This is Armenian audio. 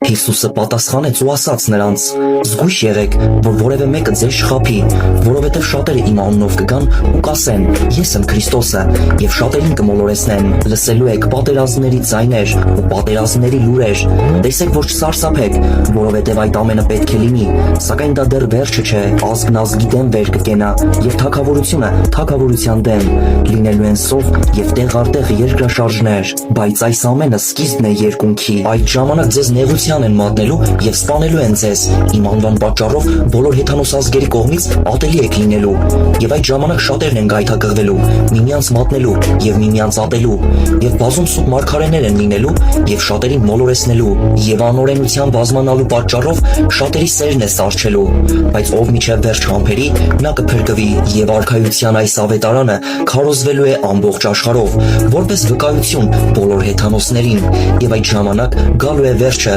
Հիսուսը պատասխանեց ու ասաց նրանց. «Զգույշ եղեք, որ որևէ մեկը ձեզ չխաբի, որովհետև շատերը իմ անունով կգան ու կասեն. Ես եմ Քրիստոսը, եւ շատերին կմոլորեցնեն։ Լսելու եք պատերազմների ձայներ ու պատերազմների լուրեր։ Տեսեք, որ չսարսափեք, որովհետև այդ ամենը պետք է լինի, սակայն դա դեռ վերջը չէ։ Ազգն ազգի դեմ վեր կկենա, եւ թագավորությունը թագավորության դեմ։ Լինելու են սով եւ տեղ առ տեղ երկրաշարժներ, բայց այս ամենը սկիզբն է երկունքի։ Այդ ժամանակ ձեզ նեղության են մատնելու եւ սպանելու են ձեզ։ Իմ անվան պատճառով բոլոր հեթանոս ազգերի կողմից ատելի եք լինելու, եւ այդ ժամանակ շատերն են գայթակղվելու, միմյանց մատնելու եւ միմյանց ատելու, եւ բազում սուտ մարգարեներ են լինելու եւ շատերին մոլորեցնելու, եւ անօրենության բազմանալու պատճառով շատերի սերն է սարչելու, բայց ով միջև վերջ համբերի, նա կփրկվի, եւ արքայության այս ավետարանը քարոզվելու է ամբողջ աշխարհով, որպես վկայություն բոլոր հեթանոսներին, եւ այդ ժամանակ գալու է վերջը։